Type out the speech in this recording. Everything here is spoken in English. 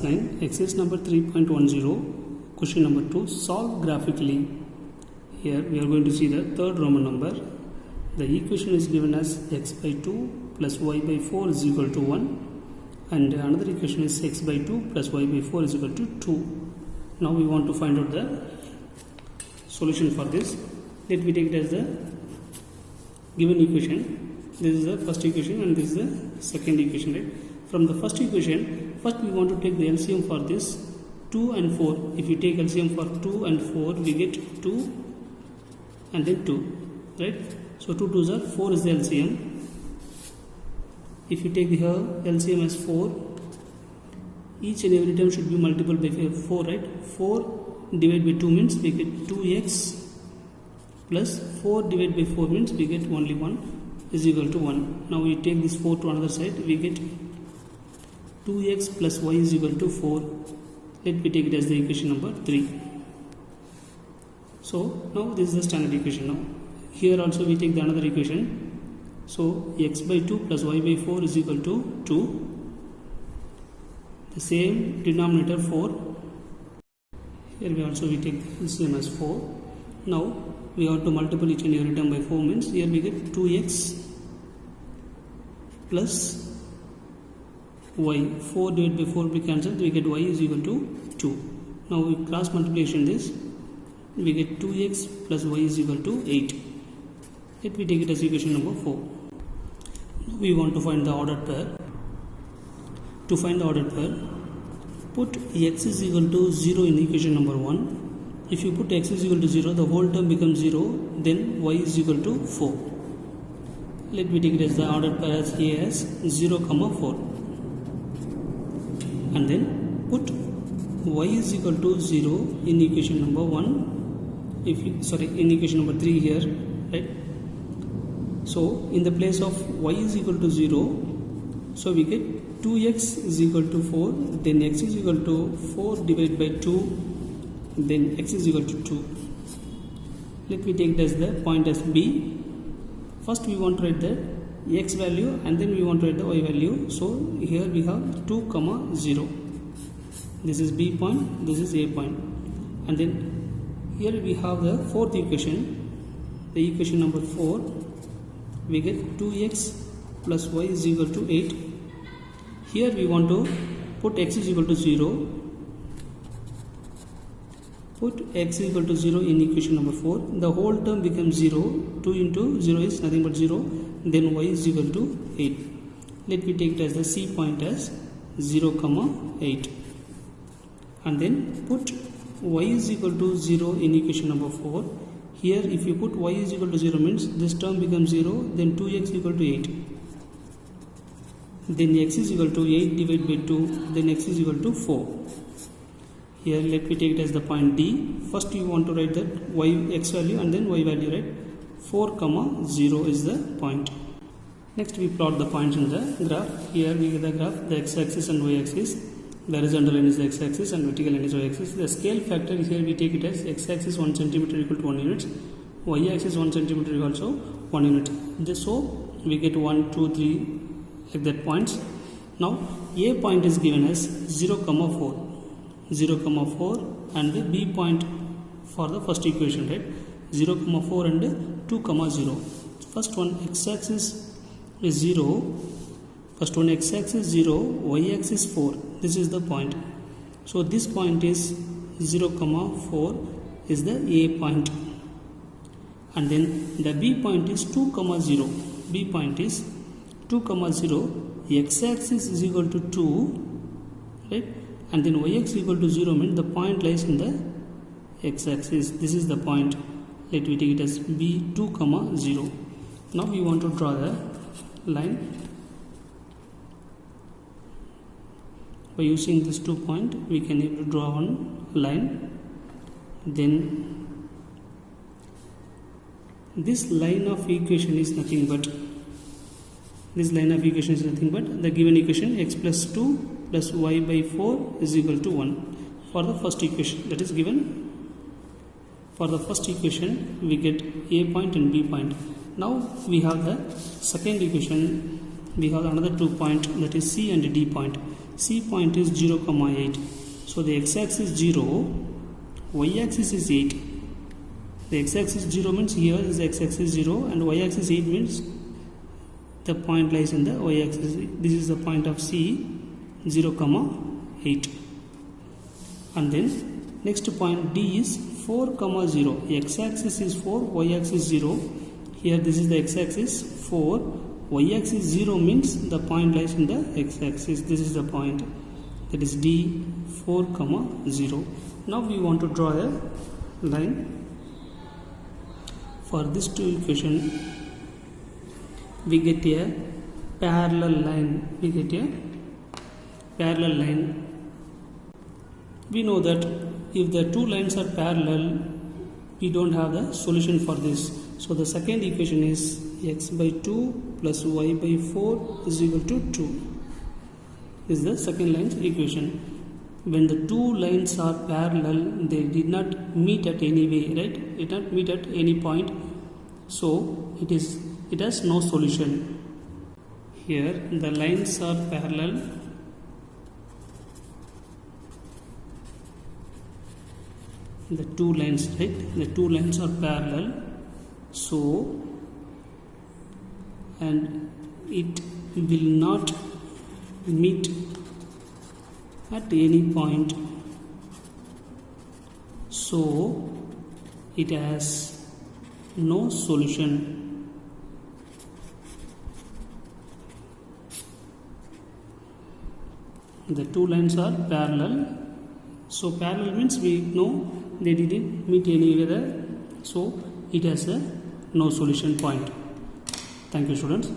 9, exercise number 3.10, question number 2, solve graphically. Here we are going to see the third Roman number. The equation is given as x by 2 plus y by 4 is equal to 1, and another equation is x by 2 plus y by 4 is equal to 2. Now we want to find out the solution for this. Let me take it as the given equation. This is the first equation and this is the second equation, right? From the first equation, first we want to take the LCM for this 2 and 4. If you take LCM for 2 and 4, we get 2 and then 2, right? So 2 2s are 4 is the LCM. If you take here LCM as 4, each and every term should be multiplied by 4, right? 4 divided by 2 means we get 2x plus 4 divided by 4 means we get only 1 is equal to 1. Now we take this 4 to another side, we get 2x plus y is equal to 4. Let me take it as the equation number 3. So now this is the standard equation. Now here also we take the another equation. So x by 2 plus y by 4 is equal to 2. The same denominator 4. Here we also we take the same as 4. Now we have to multiply each and every term by 4 means here we get 2x plus y. 4 divided by 4 will be cancelled, we get y is equal to 2. Now we cross multiplication this, we get 2x plus y is equal to 8. Let me take it as equation number 4. Now we want to find the ordered pair. To find the ordered pair, put x is equal to 0 in equation number 1. If you put x is equal to 0, the whole term becomes 0, then y is equal to 4. Let me take it as the ordered pair as A as 0, 4. And then put y is equal to 0 in equation number 1. In equation number 3 here, right? So in the place of y is equal to 0, so we get 2x is equal to 4, then x is equal to 4 divided by 2, then x is equal to 2. Let me take it as the point as B. First we want to write the x value and then we want to write the y value. So here we have 2, 0. This is B point, this is A point. And then here we have the fourth equation, the equation number 4. We get 2x plus y is equal to 8. Here we want to put x is equal to 0. Put x is equal to 0 in equation number 4. The whole term becomes 0. 2 into 0 is nothing but 0. Then y is equal to 8. Let me take it as the C point as 0, 8. And then put y is equal to 0 in equation number 4. Here if you put y is equal to 0 means this term becomes 0, then 2x equal to 8. Then x is equal to 8 divided by 2, then x is equal to 4. Here let me take it as the point D. First you want to write that x value and then y value, right? 4, 0 is the point. Next we plot the points in the graph. Here we get the graph, the x-axis and y-axis. The horizontal line is the x-axis and vertical line is y-axis. The scale factor here we take it as x-axis 1 cm equal to 1 unit, y-axis 1 cm equal also 1 unit. So we get 1, 2, 3 like that points. Now A point is given as 0, 4. 0, 4 and the B point for the first equation, right? 0, 4 and 2, 0. First one x-axis is 0. First one x-axis 0, y-axis 4. This is the point. So this point is 0, 4 is the A point. And then the B point is 2, 0. B point is 2, 0. X-axis is equal to 2, right? And then y-axis equal to 0 means the point lies in the x-axis. This is the point. Let me take it as B 2, 0. Now we want to draw the line. By using this 2 point, we can able to draw one line. Then this line of equation is nothing but the given equation x plus 2 plus y by 4 is equal to 1 for the first equation that is given. For the first equation we get A point and B point. Now we have the second equation, we have another 2 point, that is C and D point. C point is 0, 8. So the x-axis 0, y-axis is 8. The x-axis 0 means here is x-axis 0 and y-axis 8 means the point lies in the y-axis. This is the point of C, 0, 8. And then next point D is 4, 0. X-axis is 4, y-axis 0. Here this is the x-axis 4, y-axis 0 means the point lies in the x-axis. This is the point, that is D, 4, 0. Now we want to draw a line. For this two equation, we get a parallel line. We know that if the two lines are parallel, we don't have the solution for this. So the second equation is x by 2 plus y by 4 is equal to 2. This is the second line's equation. When the two lines are parallel, they did not meet at any way, right? It did not meet at any point. So it has no solution. Here the lines are parallel. The two lines, right? The two lines are parallel. So, and it will not meet at any point. So, it has no solution. The two lines are parallel. So, parallel means we know they didn't meet anywhere. So, it has a no solution point. Thank you, students.